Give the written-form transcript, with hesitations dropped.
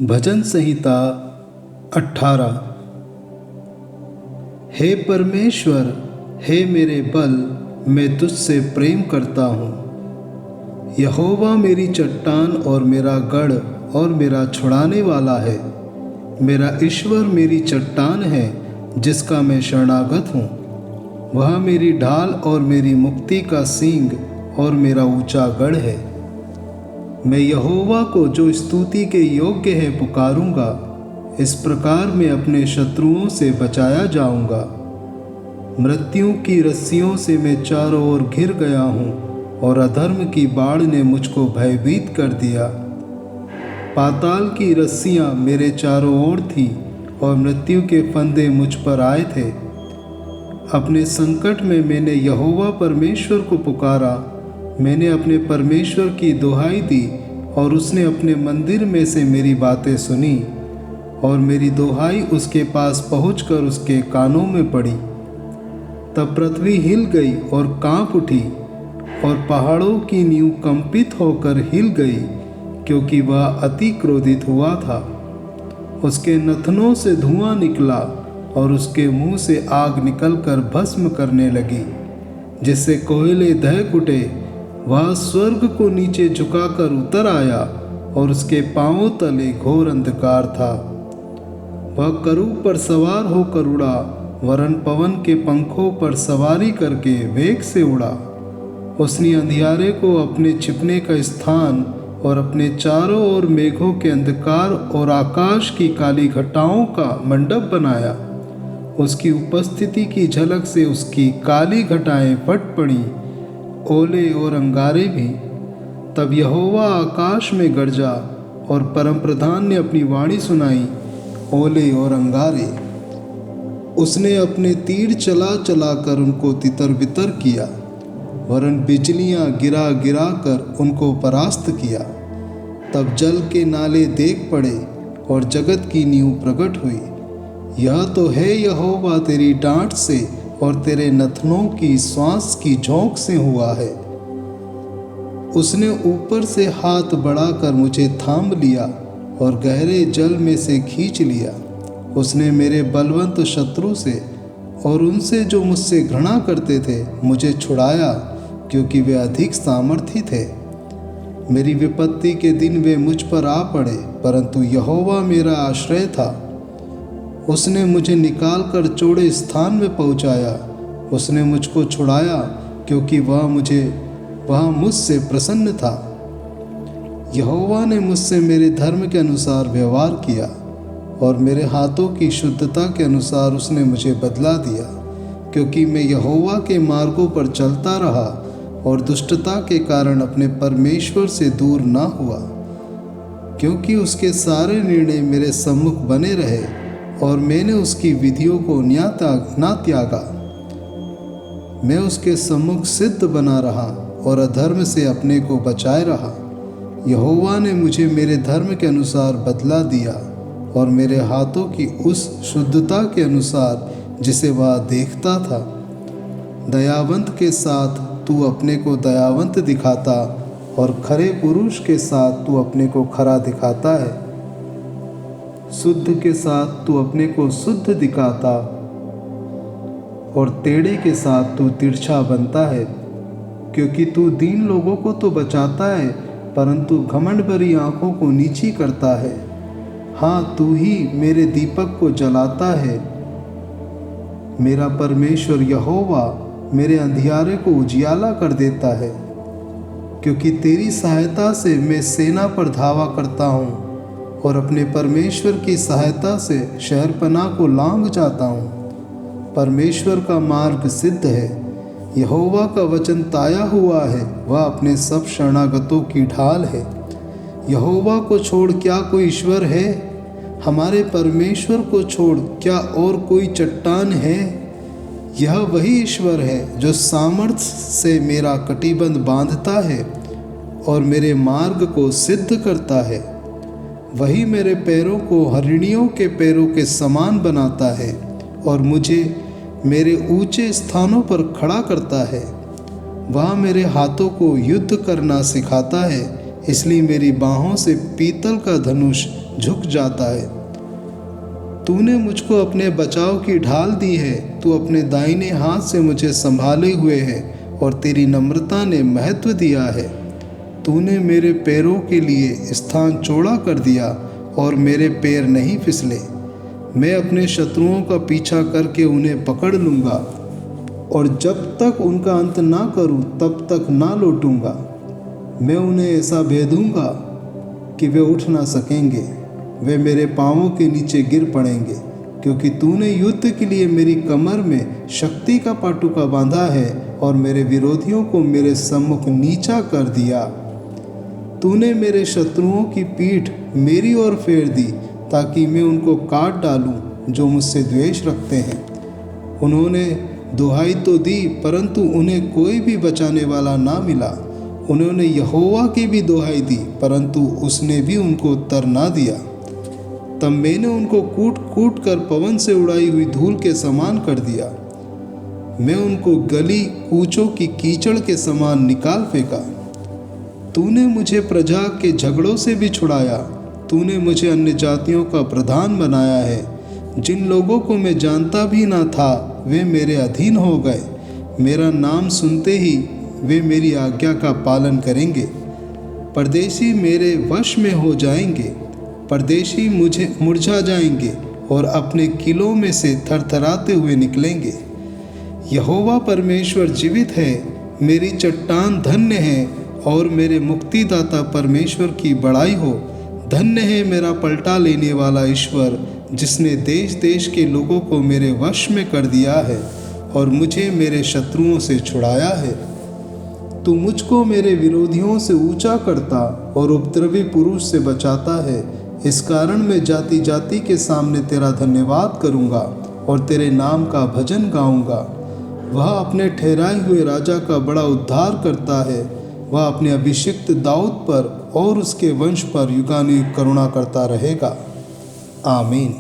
भजन संहिता 18। हे परमेश्वर, हे मेरे बल, मैं तुझसे प्रेम करता हूँ। यहोवा मेरी चट्टान और मेरा गढ़ और मेरा छुड़ाने वाला है। मेरा ईश्वर मेरी चट्टान है जिसका मैं शरणागत हूँ। वह मेरी ढाल और मेरी मुक्ति का सींग और मेरा ऊंचा गढ़ है। मैं यहोवा को जो स्तुति के योग्य है पुकारूंगा। इस प्रकार मैं अपने शत्रुओं से बचाया जाऊंगा। मृत्यु की रस्सियों से मैं चारों ओर घिर गया हूँ और अधर्म की बाढ़ ने मुझको भयभीत कर दिया। पाताल की रस्सियाँ मेरे चारों ओर थी और मृत्यु के फंदे मुझ पर आए थे। अपने संकट में मैंने यहोवा परमेश्वर को पुकारा। मैंने अपने परमेश्वर की दुहाई दी और उसने अपने मंदिर में से मेरी बातें सुनी और मेरी दुहाई उसके पास पहुंचकर उसके कानों में पड़ी। तब पृथ्वी हिल गई और कांप उठी और पहाड़ों की नींव कंपित होकर हिल गई, क्योंकि वह अति क्रोधित हुआ था। उसके नथनों से धुआं निकला और उसके मुंह से आग निकलकर भस्म करने लगी, जिससे कोयले दहक उठे। वह स्वर्ग को नीचे झुकाकर उतर आया और उसके पांवों तले घोर अंधकार था। वह करूब पर सवार होकर उड़ा, वरन पवन के पंखों पर सवारी करके वेग से उड़ा। उसने अंधियारे को अपने छिपने का स्थान और अपने चारों ओर मेघों के अंधकार और आकाश की काली घटाओं का मंडप बनाया। उसकी उपस्थिति की झलक से उसकी काली घटाएं फट पड़ी, ओले और अंगारे भी। तब यहोवा आकाश में गरजा और परमप्रधान ने अपनी वाणी सुनाई, ओले और अंगारे। उसने अपने तीर चला चला कर उनको तितर बितर किया, वरन बिजलियां गिरा गिरा कर उनको परास्त किया। तब जल के नाले देख पड़े और जगत की नींव प्रकट हुई। यह तो है यहोवा तेरी डांट से और तेरे नथनों की श्वास की झोंक से हुआ है। उसने ऊपर से हाथ बढ़ाकर मुझे थाम लिया और गहरे जल में से खींच लिया। उसने मेरे बलवंत शत्रु से और उनसे जो मुझसे घृणा करते थे मुझे छुड़ाया, क्योंकि वे अधिक सामर्थी थे। मेरी विपत्ति के दिन वे मुझ पर आ पड़े, परंतु यहोवा मेरा आश्रय था। उसने मुझे निकालकर चौड़े स्थान में पहुंचाया। उसने मुझको छुड़ाया, क्योंकि वह मुझसे प्रसन्न था। यहोवा ने मुझसे मेरे धर्म के अनुसार व्यवहार किया और मेरे हाथों की शुद्धता के अनुसार उसने मुझे बदला दिया, क्योंकि मैं यहोवा के मार्गों पर चलता रहा और दुष्टता के कारण अपने परमेश्वर से दूर ना हुआ। क्योंकि उसके सारे निर्णय मेरे सम्मुख बने रहे और मैंने उसकी विधियों को ना त्यागा। मैं उसके सम्मुख सिद्ध बना रहा और अधर्म से अपने को बचाए रहा। यहोवा ने मुझे मेरे धर्म के अनुसार बदला दिया और मेरे हाथों की उस शुद्धता के अनुसार जिसे वह देखता था। दयावंत के साथ तू अपने को दयावंत दिखाता और खरे पुरुष के साथ तू अपने को खरा दिखाता है। शुद्ध के साथ तू अपने को शुद्ध दिखाता और टेढ़े के साथ तू तिरछा बनता है। क्योंकि तू दीन लोगों को तो बचाता है, परंतु घमंड भरी आंखों को नीची करता है। हाँ, तू ही मेरे दीपक को जलाता है। मेरा परमेश्वर यहोवा मेरे अंधियारे को उजियाला कर देता है। क्योंकि तेरी सहायता से मैं सेना पर धावा करता हूँ और अपने परमेश्वर की सहायता से शहरपनाह को लांघ जाता हूँ। परमेश्वर का मार्ग सिद्ध है, यहोवा का वचन ताया हुआ है। वह अपने सब शरणागतों की ढाल है। यहोवा को छोड़ क्या कोई ईश्वर है? हमारे परमेश्वर को छोड़ क्या और कोई चट्टान है? यह वही ईश्वर है जो सामर्थ्य से मेरा कटिबंध बांधता है और मेरे मार्ग को सिद्ध करता है। वही मेरे पैरों को हरिणियों के पैरों के समान बनाता है और मुझे मेरे ऊंचे स्थानों पर खड़ा करता है। वह मेरे हाथों को युद्ध करना सिखाता है इसलिए मेरी बाहों से पीतल का धनुष झुक जाता है। तूने मुझको अपने बचाव की ढाल दी है, तू अपने दाहिने हाथ से मुझे संभाले हुए है और तेरी नम्रता ने महत्व दिया है। तूने मेरे पैरों के लिए स्थान चौड़ा कर दिया और मेरे पैर नहीं फिसले। मैं अपने शत्रुओं का पीछा करके उन्हें पकड़ लूँगा और जब तक उनका अंत ना करूँ तब तक ना लौटूंगा। मैं उन्हें ऐसा भेदूंगा कि वे उठ ना सकेंगे, वे मेरे पाँवों के नीचे गिर पड़ेंगे, क्योंकि तूने युद्ध के लिए मेरी कमर में शक्ति का पाटुका बांधा है और मेरे विरोधियों को मेरे सम्मुख नीचा कर दिया। तूने मेरे शत्रुओं की पीठ मेरी ओर फेर दी, ताकि मैं उनको काट डालूं जो मुझसे द्वेष रखते हैं। उन्होंने दुहाई तो दी, परंतु उन्हें कोई भी बचाने वाला ना मिला। उन्होंने यहोवा की भी दुहाई दी, परंतु उसने भी उनको उत्तर ना दिया। तब मैंने उनको कूट कूट कर पवन से उड़ाई हुई धूल के समान कर दिया। मैं उनको गली कूचों की कीचड़ के समान निकाल फेंका। तूने मुझे प्रजा के झगड़ों से भी छुड़ाया। तूने मुझे अन्य जातियों का प्रधान बनाया है। जिन लोगों को मैं जानता भी ना था वे मेरे अधीन हो गए। मेरा नाम सुनते ही वे मेरी आज्ञा का पालन करेंगे। परदेशी मेरे वश में हो जाएंगे। परदेशी मुझे मुरझा जाएंगे और अपने किलों में से थरथराते हुए निकलेंगे। यहोवा परमेश्वर जीवित है, मेरी चट्टान धन्य है और मेरे मुक्तिदाता परमेश्वर की बड़ाई हो। धन्य है मेरा पलटा लेने वाला ईश्वर, जिसने देश देश के लोगों को मेरे वश में कर दिया है और मुझे मेरे शत्रुओं से छुड़ाया है। तू मुझको मेरे विरोधियों से ऊंचा करता और उपद्रवी पुरुष से बचाता है। इस कारण मैं जाति जाति के सामने तेरा धन्यवाद करूँगा और तेरे नाम का भजन गाऊँगा। वह अपने ठहराए हुए राजा का बड़ा उद्धार करता है। वह अपने अभिषिक्त दाऊद पर और उसके वंश पर युगानुयुग करुणा करता रहेगा। आमीन।